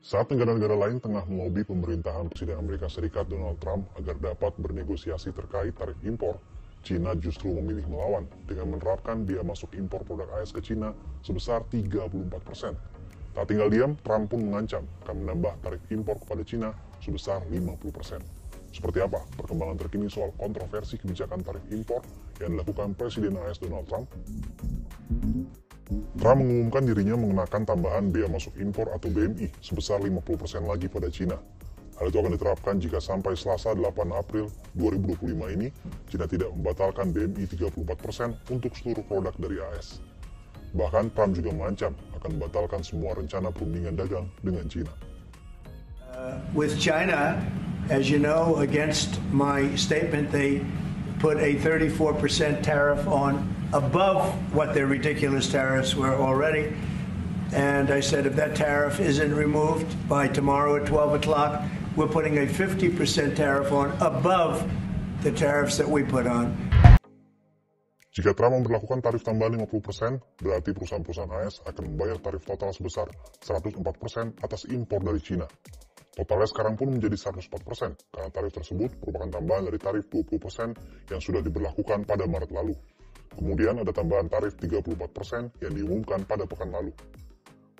Saat negara-negara lain tengah melobi pemerintahan Presiden Amerika Serikat Donald Trump agar dapat bernegosiasi terkait tarif impor, China justru memilih melawan dengan menerapkan biaya masuk impor produk AS ke China sebesar 34%. Tak tinggal diam, Trump pun mengancam akan menambah tarif impor kepada China sebesar 50%. Seperti apa perkembangan terkini soal kontroversi kebijakan tarif impor yang dilakukan Presiden AS Donald Trump? Trump mengumumkan dirinya mengenakan tambahan biaya masuk impor atau BMI sebesar 50% lagi pada China. Hal itu akan diterapkan jika sampai Selasa 8 April 2025 ini, China tidak membatalkan BMI 34% untuk seluruh produk dari AS. Bahkan Trump juga mengancam akan membatalkan semua rencana perundingan dagang dengan China. With China, as you know, against my statement, they put a 34% tariff on above what their ridiculous tariffs were already. And I said, if that tariff isn't removed by tomorrow at 12 o'clock, we're putting a 50% tariff on above the tariffs that we put on. Jika Trump memberlakukan tarif tambahan 50%, berarti perusahaan-perusahaan AS akan membayar tarif total sebesar 104% atas impor dari China. Totalnya sekarang pun menjadi 104%, karena tarif tersebut merupakan tambahan dari tarif 20% yang sudah diberlakukan pada Maret lalu. Kemudian ada tambahan tarif 34% yang diumumkan pada pekan lalu.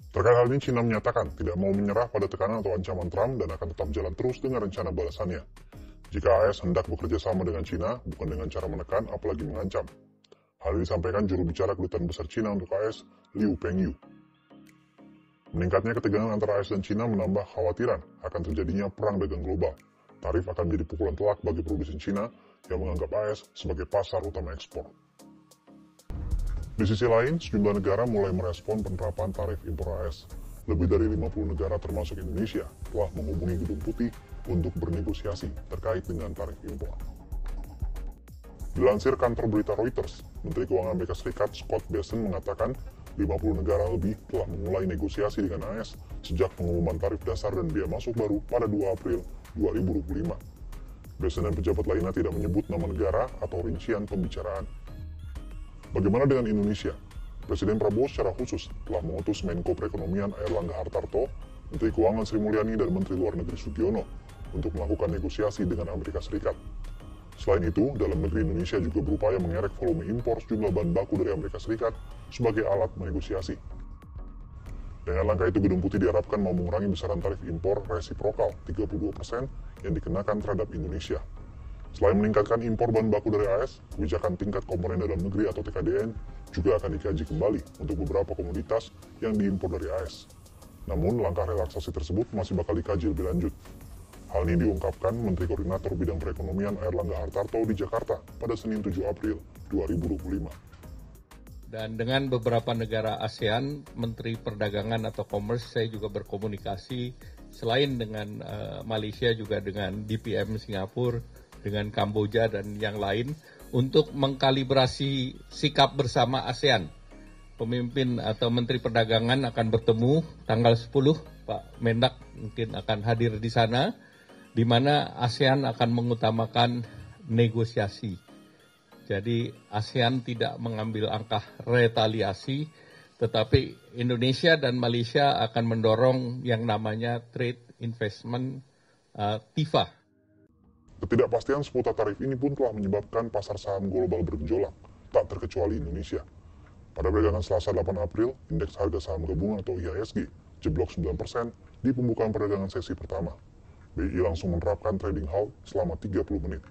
Terkait hal ini, China menyatakan tidak mau menyerah pada tekanan atau ancaman Trump dan akan tetap jalan terus dengan rencana balasannya. Jika AS hendak bekerja sama dengan China, bukan dengan cara menekan, apalagi mengancam. Hal ini disampaikan juru bicara Kedutaan Besar China untuk AS, Liu Pengyu. Meningkatnya ketegangan antara AS dan China menambah khawatiran akan terjadinya perang dagang global. Tarif akan menjadi pukulan telak bagi produsen China yang menganggap AS sebagai pasar utama ekspor. Di sisi lain, sejumlah negara mulai merespon penerapan tarif impor AS. Lebih dari 50 negara termasuk Indonesia telah menghubungi Gedung Putih untuk bernegosiasi terkait dengan tarif impor. Dilansir kantor berita Reuters, Menteri Keuangan Amerika Serikat Scott Bessent mengatakan 50 negara lebih telah memulai negosiasi dengan AS sejak pengumuman tarif dasar dan biaya masuk baru pada 2 April 2025. Bessent dan pejabat lainnya tidak menyebut nama negara atau rincian pembicaraan. Bagaimana dengan Indonesia? Presiden Prabowo secara khusus telah mengutus Menko Perekonomian Airlangga Hartarto, Menteri Keuangan Sri Mulyani, dan Menteri Luar Negeri Sugiono untuk melakukan negosiasi dengan Amerika Serikat. Selain itu, dalam negeri Indonesia juga berupaya mengerek volume impor sejumlah bahan baku dari Amerika Serikat sebagai alat negosiasi. Dengan langkah itu, Gedung Putih diharapkan mau mengurangi besaran tarif impor resiprokal 32% yang dikenakan terhadap Indonesia. Selain meningkatkan impor bahan baku dari AS, kebijakan tingkat komponen dalam negeri atau TKDN juga akan dikaji kembali untuk beberapa komoditas yang diimpor dari AS. Namun, langkah relaksasi tersebut masih bakal dikaji lebih lanjut. Hal ini diungkapkan Menteri Koordinator Bidang Perekonomian Airlangga Hartarto di Jakarta pada Senin 7 April 2025. Dan dengan beberapa negara ASEAN, Menteri Perdagangan atau Commerce, saya juga berkomunikasi selain dengan Malaysia juga dengan DPM Singapura, dengan Kamboja dan yang lain untuk mengkalibrasi sikap bersama ASEAN. Pemimpin atau Menteri Perdagangan akan bertemu tanggal 10, Pak Mendak mungkin akan hadir di sana, di mana ASEAN akan mengutamakan negosiasi. Jadi ASEAN tidak mengambil langkah retaliasi, tetapi Indonesia dan Malaysia akan mendorong yang namanya Trade Investment TIFA. Ketidakpastian seputar tarif ini pun telah menyebabkan pasar saham global bergejolak, tak terkecuali Indonesia. Pada perdagangan Selasa 8 April, indeks harga saham gabungan atau IHSG jeblok 9% di pembukaan perdagangan sesi pertama. BI langsung menerapkan trading halt selama 30 menit.